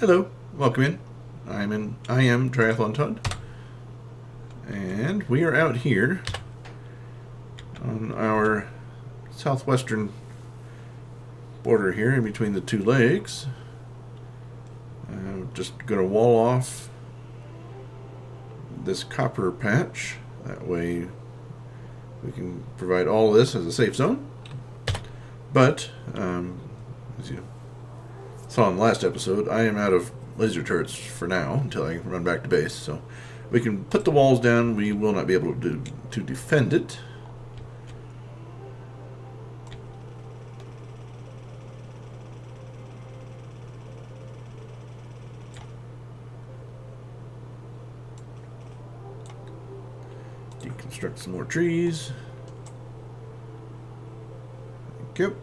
Hello, welcome in. I am Triathlon Todd, and we are out here on our southwestern border here in between the two lakes. Just going to wall off this copper patch. That way we can provide all this as a safe zone. But, as you saw in the last episode, I am out of laser turrets for now until I run back to base. So we can put the walls down. We will not be able to defend it. Deconstruct some more trees. Thank you.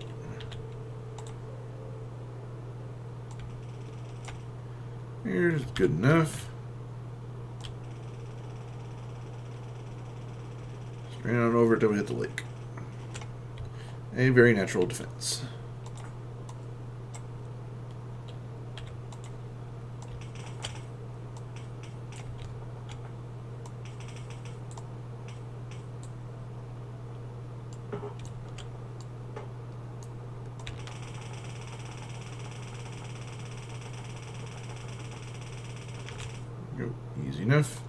Here's good enough. Straight on over till we hit the lake. A very natural defense. Go. Easy enough.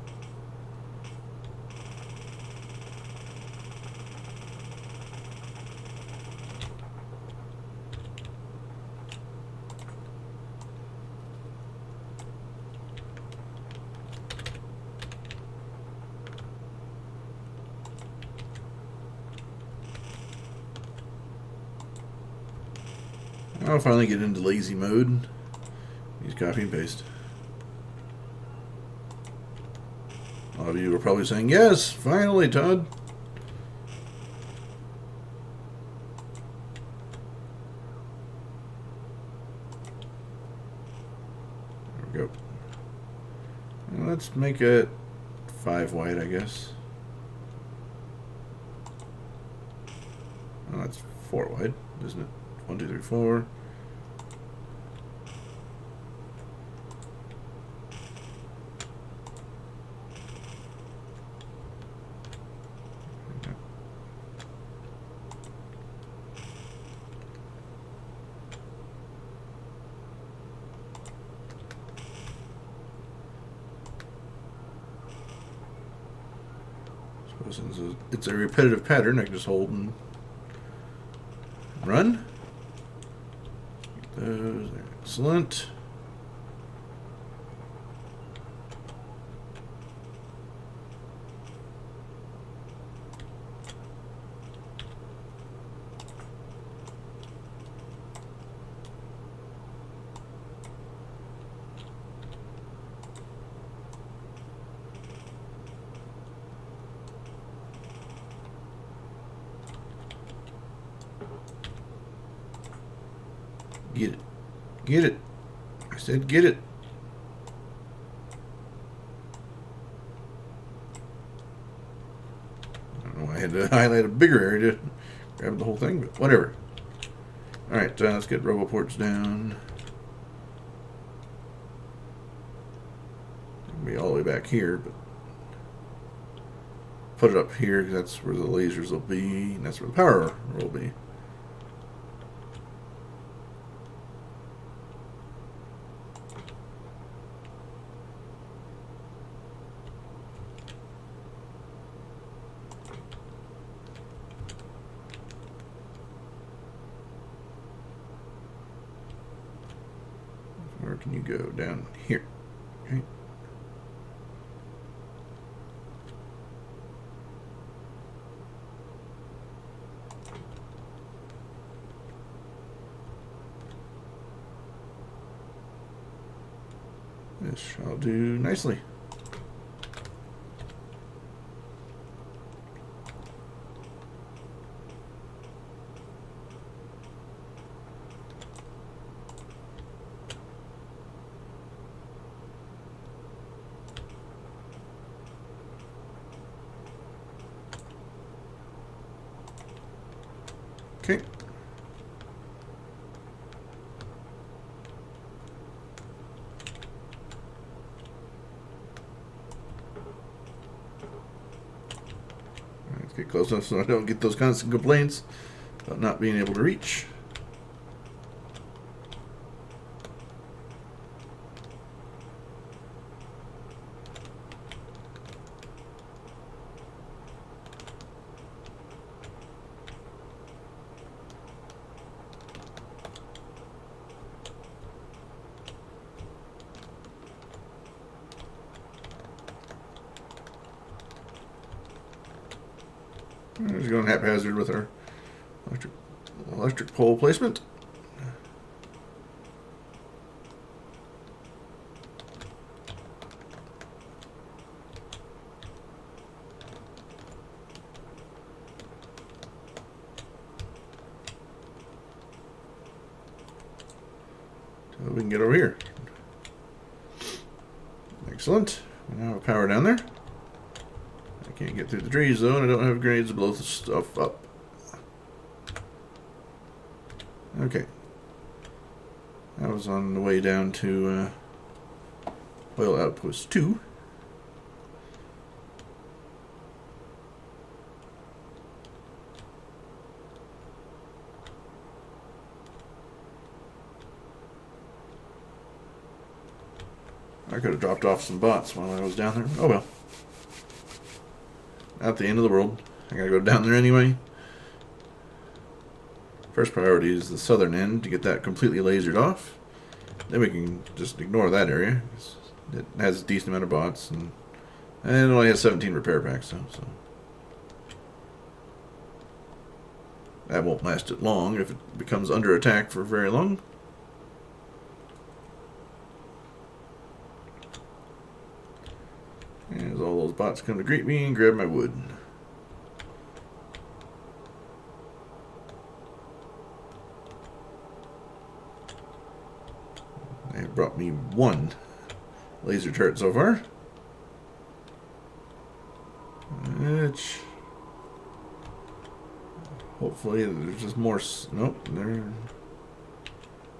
I'll finally get into lazy mode. Use copy and paste. A lot of you are probably saying, yes, finally, Todd. There we go. And let's make it 5 wide, I guess. Oh, that's 4 wide, isn't it? 1, 2, 3, 4. So since it's a repetitive pattern, I can just hold and run. Those are excellent. Get it. Get it. I said get it. I don't know why I had to highlight a bigger area to grab the whole thing, but whatever. Alright, let's get roboports down. It'll be all the way back here, but put it up here because that's where the lasers will be, and that's where the power will be. Where can you go? Down here. Okay. This shall do nicely. Okay. get close enough so I don't get those constant complaints about not being able to reach. We're just going haphazard with our electric pole placement. So we can get over here. Excellent. We now have power down there. I can't get through the trees though, and I don't have grenades to blow the stuff up. Okay. I was on the way down to oil outpost 2. I could have dropped off some bots while I was down there. Oh well. Not the end of the world. I gotta go down there anyway. First priority is the southern end to get that completely lasered off. Then we can just ignore that area. It has a decent amount of bots, and it only has 17 repair packs, so that won't last it long if it becomes under attack for very long. As all those bots come to greet me and grab my wood. They have brought me 1 laser turret so far. Which hopefully there's just more. Nope,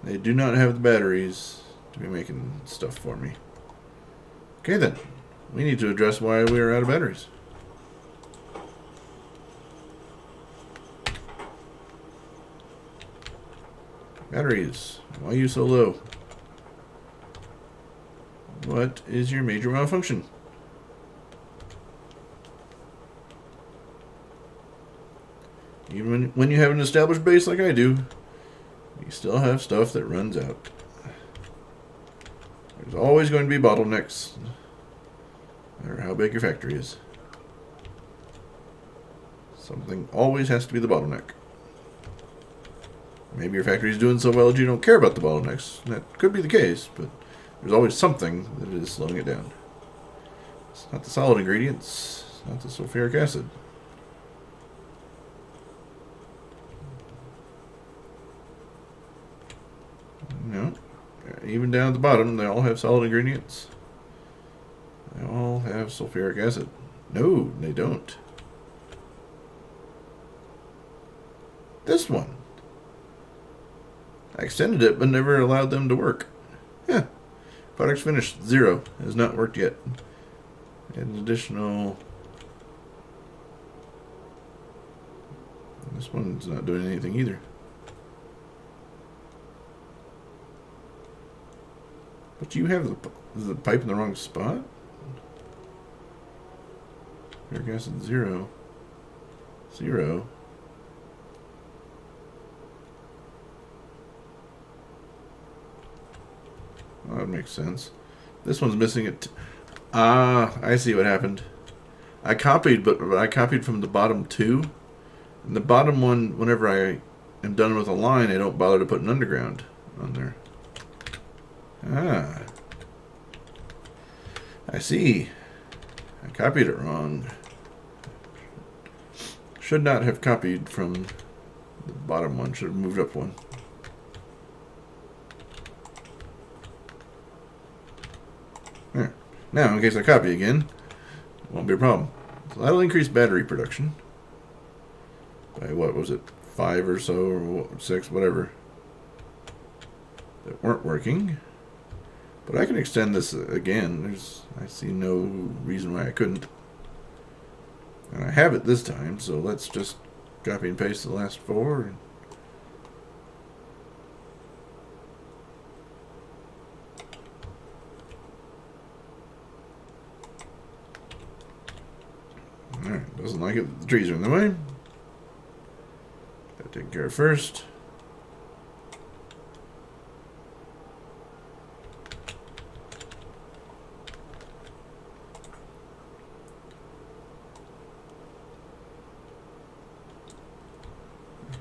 they do not have the batteries to be making stuff for me. Okay then. We need to address why we are out of batteries. Batteries. Why are you so low? What is your major malfunction? Even when you have an established base like I do, you still have stuff that runs out. There's always going to be bottlenecks. No matter how big your factory is. Something always has to be the bottleneck. Maybe your factory is doing so well that you don't care about the bottlenecks. That could be the case, but there's always something that is slowing it down. It's not the solid ingredients. It's not the sulfuric acid. No. Even down at the bottom, they all have solid ingredients. They all have sulfuric acid. No, they don't. This one. I extended it, but never allowed them to work. Yeah. Products finished. 0. It has not worked yet. An additional... This one's not doing anything either. But you have the pipe in the wrong spot? Sulfuric acid 0. 0. Well, that makes sense. This one's missing it. Ah, I see what happened. I copied, but I copied from the bottom 2. And the bottom one, whenever I am done with a line, I don't bother to put an underground on there. Ah. I see. I copied it wrong. Should not have copied from the bottom one. Should have moved up one. There. Now, in case I copy again, it won't be a problem. So that'll increase battery production. By what was it? 5 or so, or 6, whatever. That weren't working. But I can extend this again. I see no reason why I couldn't. And I have it this time, so let's just copy and paste the last 4. Alright, doesn't like it. The trees are in the way. Gotta take care of first.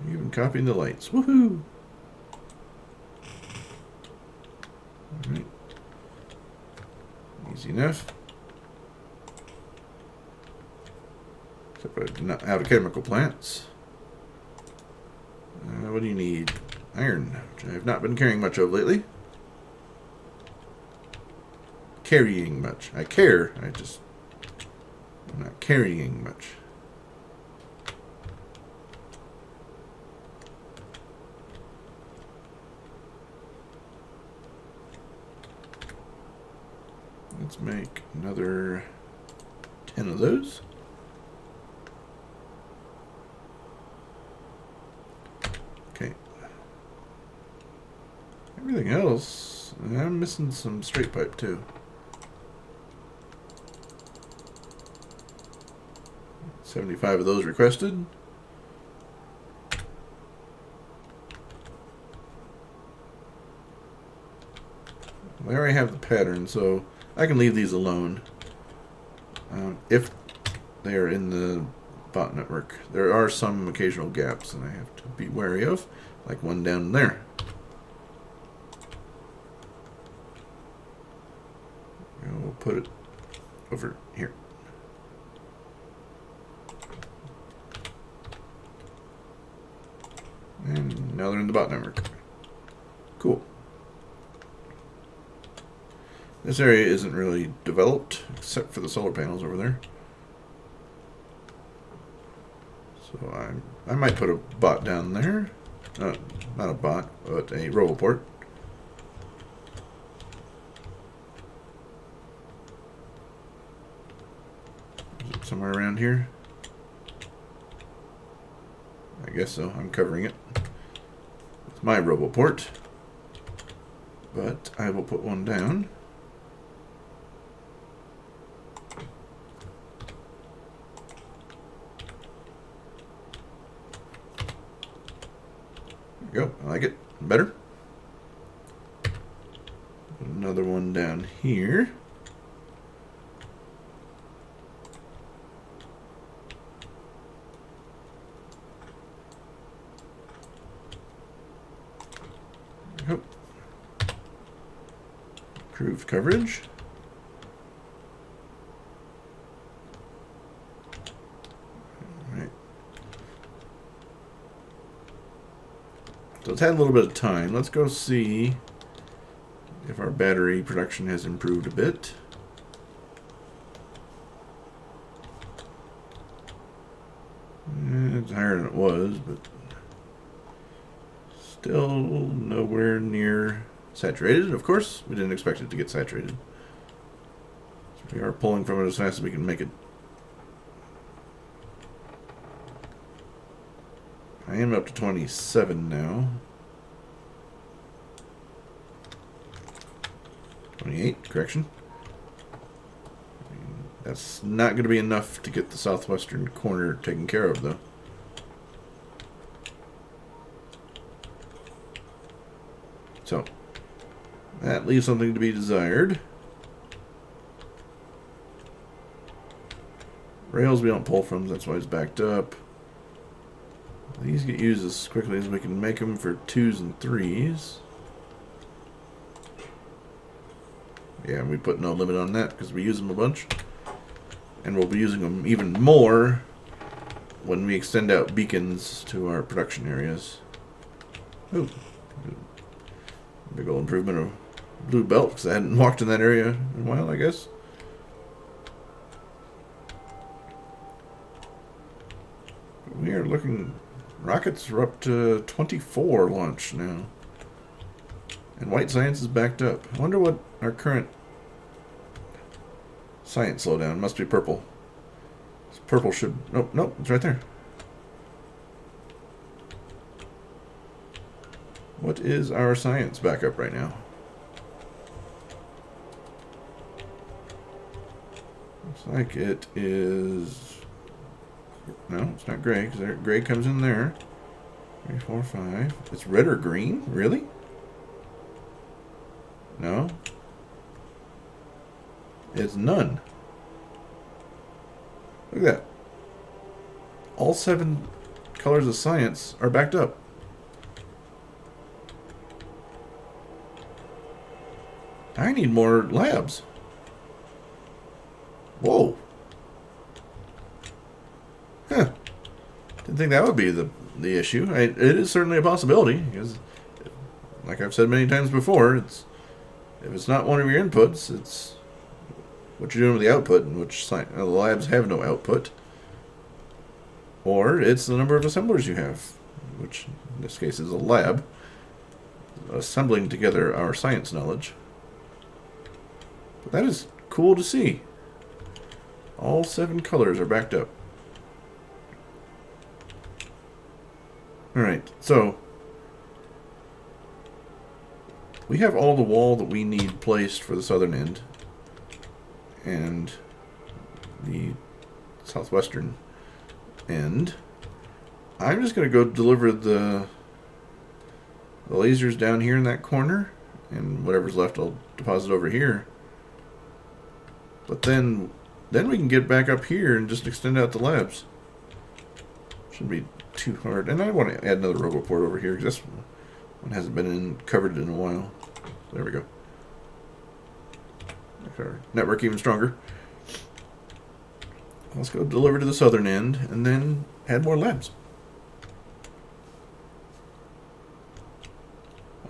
Even copying the lights. Woohoo! Alright. Easy enough. Except I do not have chemical plants. What do you need? Iron, which I have not been carrying much of lately. Carrying much. I care, I'm not carrying much. Let's make another 10 of those. Okay. Everything else, I'm missing some straight pipe too. 75 of those requested. I already have the pattern, so I can leave these alone if they are in the bot network. There are some occasional gaps that I have to be wary of, like one down there. And we'll put it over here. And now they're in the bot network. Cool. This area isn't really developed, except for the solar panels over there. So I might put a bot down there. Not a bot, but a roboport. Is it somewhere around here? I guess so. I'm covering it with my roboport. But I will put one down. There we go. I like it. Better. Another one down here. There we go. Improved coverage. So it's had a little bit of time. Let's go see if our battery production has improved a bit. It's higher than it was, but still nowhere near saturated. Of course, we didn't expect it to get saturated. So we are pulling from it as fast as we can make it. I am up to 27 now. 28, correction. That's not going to be enough to get the southwestern corner taken care of, though. So, that leaves something to be desired. Rails we don't pull from, that's why it's backed up. These get used as quickly as we can make them for 2s and 3s. Yeah, we put no limit on that because we use them a bunch. And we'll be using them even more when we extend out beacons to our production areas. Ooh. Big old improvement of blue belt because I hadn't walked in that area in a while, I guess. But we are looking... Rockets are up to 24 launch now. And white science is backed up. I wonder what our current science slowdown must be purple. This purple should... Nope, nope, it's right there. What is our science backup right now? Looks like it is... No, it's not gray, because gray comes in there. 3, 4, 5. It's red or green? Really? No. It's none. Look at that. All 7 colors of science are backed up. I need more labs. Whoa. Huh. Didn't think that would be the issue. It is certainly a possibility, because, like I've said many times before, if it's not one of your inputs, it's what you're doing with the output, in which the labs have no output, or it's the number of assemblers you have, which in this case is a lab, assembling together our science knowledge. But that is cool to see. All 7 colors are backed up. Alright, so we have all the wall that we need placed for the southern end and the southwestern end. I'm just going to go deliver the lasers down here in that corner, and whatever's left I'll deposit over here. But then we can get back up here and just extend out the labs. Shouldn't be too hard. And I want to add another RoboPort over here, because this one hasn't been covered in a while. There we go. Make our network even stronger. Let's go deliver to the southern end and then add more labs.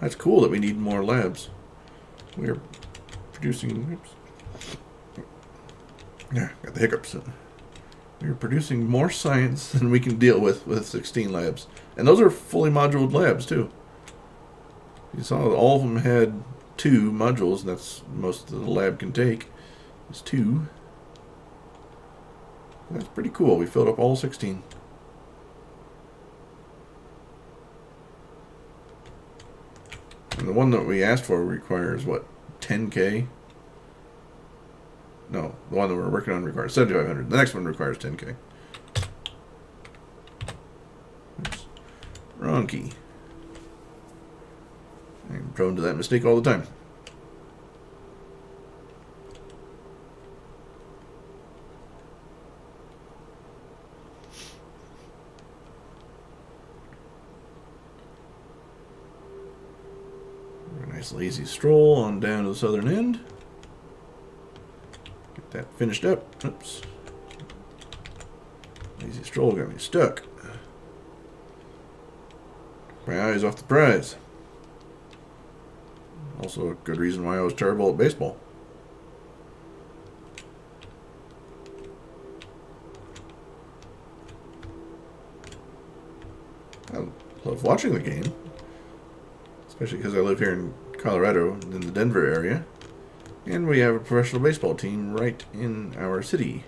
That's cool that we need more labs. We are producing... Oops. Yeah, got the hiccups. We're producing more science than we can deal with 16 labs. And those are fully moduled labs, too. You saw all of them had 2 modules, and that's most the lab can take, is 2. That's pretty cool. We filled up all 16. And the one that we asked for requires, what, 10K? No, the one that we're working on requires 7,500. The next one requires 10K. Oops. Wrong key. I'm prone to that mistake all the time. A nice lazy stroll on down to the southern end. That finished up. Oops. Lazy stroll got me stuck. My eyes off the prize. Also a good reason why I was terrible at baseball. I love watching the game. Especially because I live here in Colorado, in the Denver area. And we have a professional baseball team right in our city.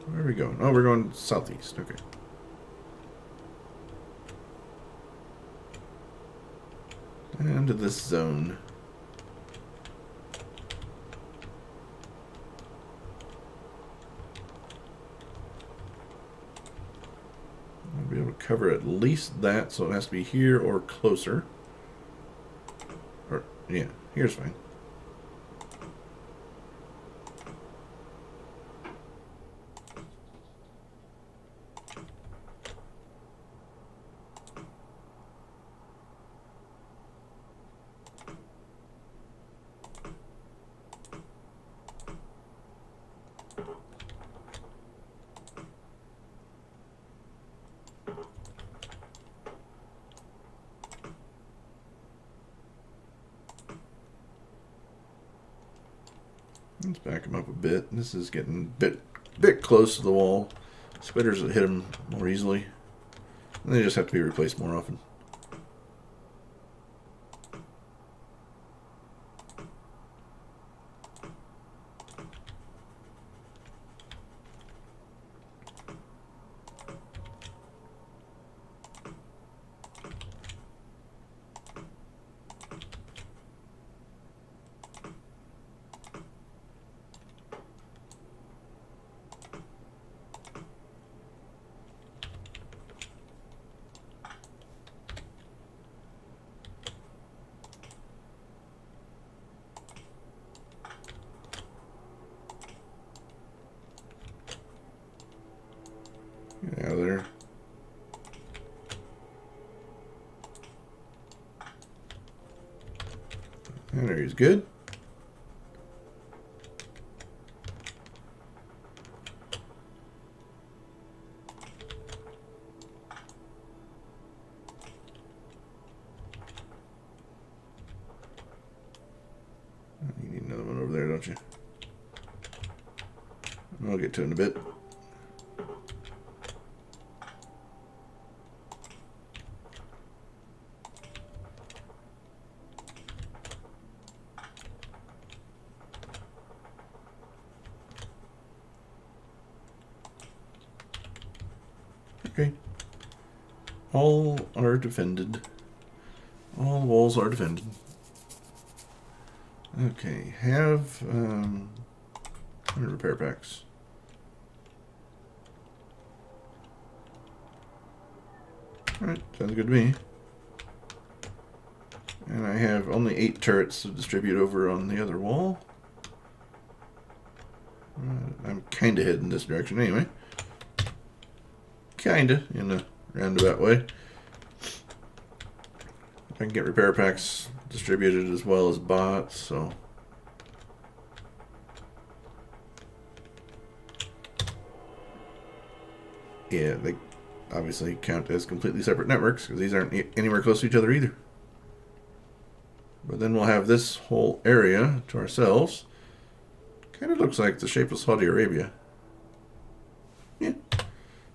Where are we going? Oh, we're going southeast. Okay. And to this zone. I'll be able to cover at least that, so it has to be here or closer. Or, yeah, here's fine. Let's back him up a bit. This is getting a bit close to the wall. Spitters that hit him more easily. And they just have to be replaced more often. That area's good. You need another one over there, don't you? I'll get to it in a bit. Okay. All are defended. All walls are defended. Okay, have repair packs. Alright, sounds good to me. And I have only 8 turrets to distribute over on the other wall. I'm kinda heading this direction anyway. Kinda, in a roundabout way. I can get repair packs distributed as well as bots, so. Yeah, they obviously count as completely separate networks because these aren't anywhere close to each other either. But then we'll have this whole area to ourselves. Kind of looks like the shape of Saudi Arabia. Yeah.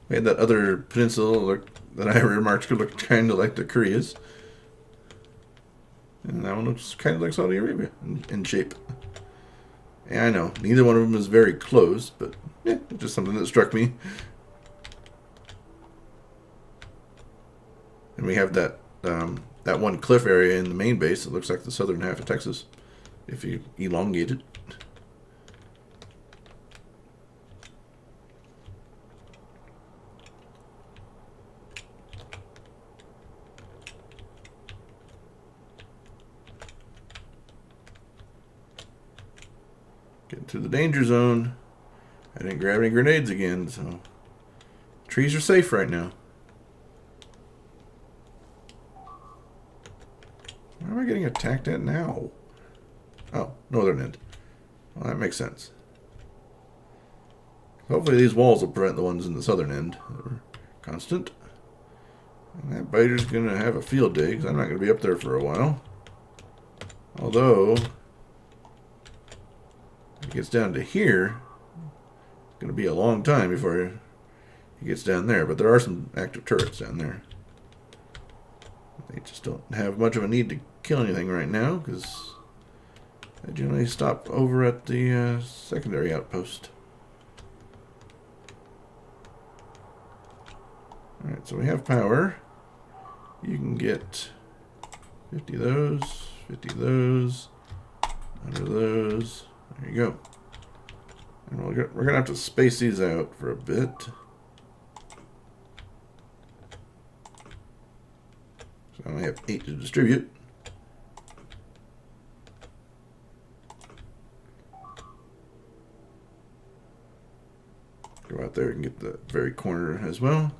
We had that other peninsula that I remarked looked kind of like the Koreas. And that one looks kind of like Saudi Arabia in shape. Yeah, I know. Neither one of them is very close, but yeah, just something that struck me. And we have that that one cliff area in the main base that looks like the southern half of Texas, if you elongate it. Getting through the danger zone. I didn't grab any grenades again, so trees are safe right now. Why am I getting attacked at now? Oh, northern end. Well, that makes sense. Hopefully these walls will prevent the ones in the southern end that are constant. And that biter's going to have a field day because I'm not going to be up there for a while. Although, if it gets down to here, it's going to be a long time before he gets down there. But there are some active turrets down there. They just don't have much of a need to kill anything right now because they generally stop over at the secondary outpost. Alright, so we have power. You can get 50 of those, 50 of those, 100 of those. There you go. And we're going to have to space these out for a bit. So I only have 8 to distribute. Go out there and get the very corner as well.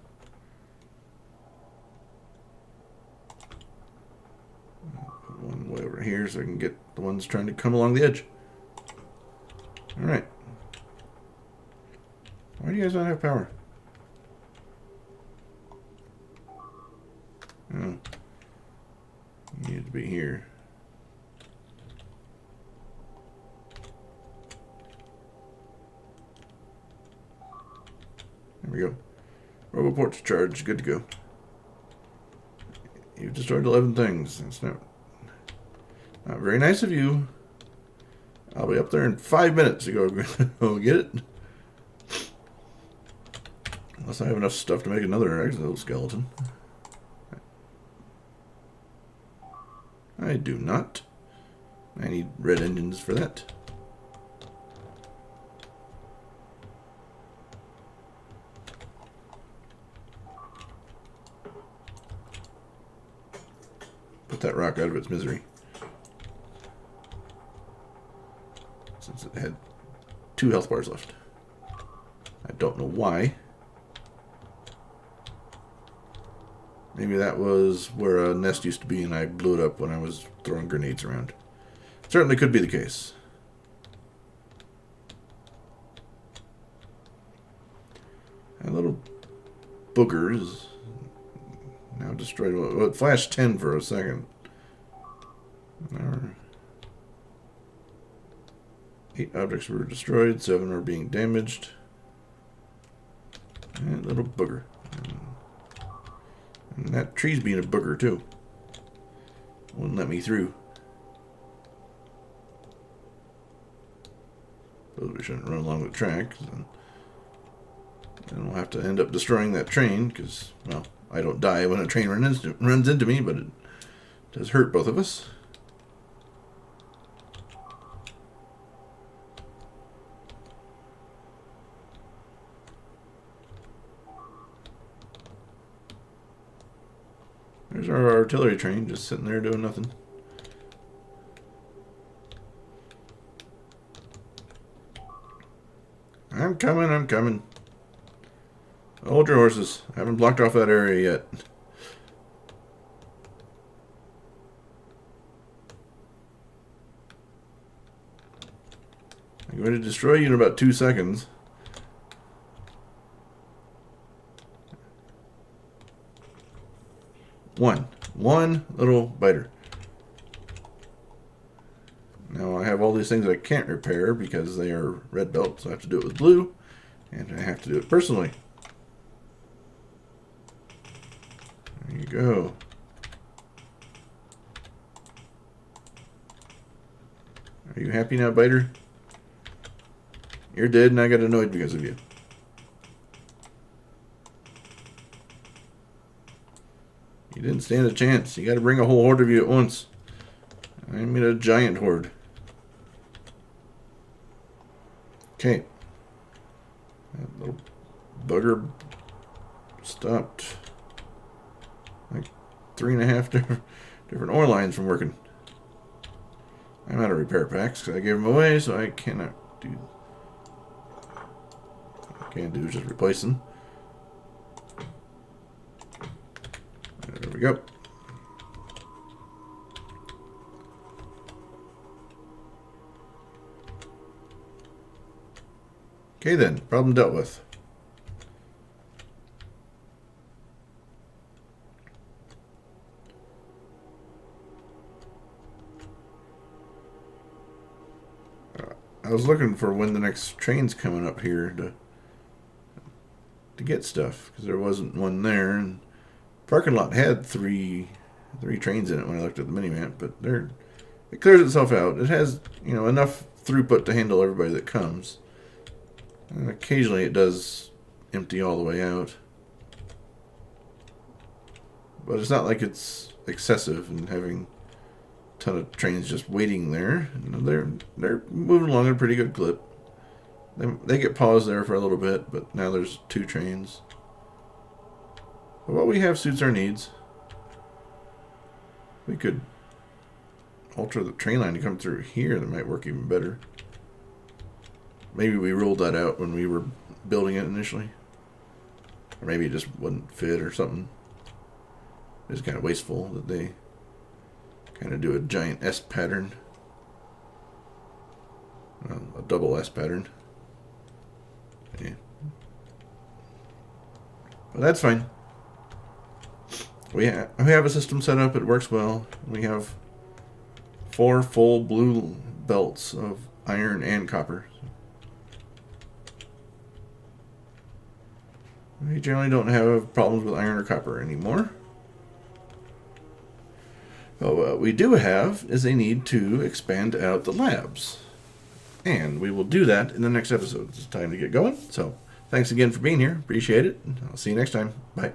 Put one way over here so I can get the ones trying to come along the edge. Alright. Why do you guys not have power? Oh. You need to be here. There we go. Roboport's charged. Good to go. You've destroyed 11 things. That's not very nice of you. I'll be up there in 5 minutes to go get it. Unless I have enough stuff to make another exoskeleton. I do not. I need red engines for that. Put that rock out of its misery. Since it had 2 health bars left. I don't know why. Maybe that was where a nest used to be and I blew it up when I was throwing grenades around. certainly could be the case. A little boogers now destroyed. Well, it flashed 10 for a second. 8 objects were destroyed, 7 are being damaged. And a little booger. And that tree's being a booger too. Wouldn't let me through. Suppose we shouldn't run along the track. Then we'll have to end up destroying that train because, well, I don't die when a train runs into me, but it does hurt both of us. There's our artillery train just sitting there doing nothing. I'm coming, I'm coming. Hold your horses. I haven't blocked off that area yet. I'm going to destroy you in about 2 seconds. One little biter. Now I have all these things I can't repair because they are red belt, so I have to do it with blue, and I have to do it personally. There you go. Are you happy now, biter? You're dead and I got annoyed because of you. You didn't stand a chance. You got to bring a whole horde of you at once. I mean a giant horde. Okay. That little bugger stopped like 3.5 different ore lines from working. I'm out of repair packs because I gave them away, so I cannot do. What I can't do is just replace them. There we go. Okay then, problem dealt with. I was looking for when the next train's coming up here to get stuff because there wasn't one there, and parking lot had three trains in it when I looked at the minimap, but it clears itself out. It has, enough throughput to handle everybody that comes. And occasionally it does empty all the way out. But it's not like it's excessive and having a ton of trains just waiting there. They're moving along at a pretty good clip. They get paused there for a little bit, but now there's 2 trains. But what we have suits our needs. We could alter the train line to come through here. That might work even better. Maybe we ruled that out when we were building it initially. Or maybe it just wouldn't fit or something. It's kind of wasteful that they kind of do a giant S pattern. Well, a double S pattern. Yeah. But that's fine. We have a system set up. It works well. We have 4 full blue belts of iron and copper. We generally don't have problems with iron or copper anymore. But what we do have is a need to expand out the labs. And we will do that in the next episode. It's time to get going. So, thanks again for being here. Appreciate it. I'll see you next time. Bye.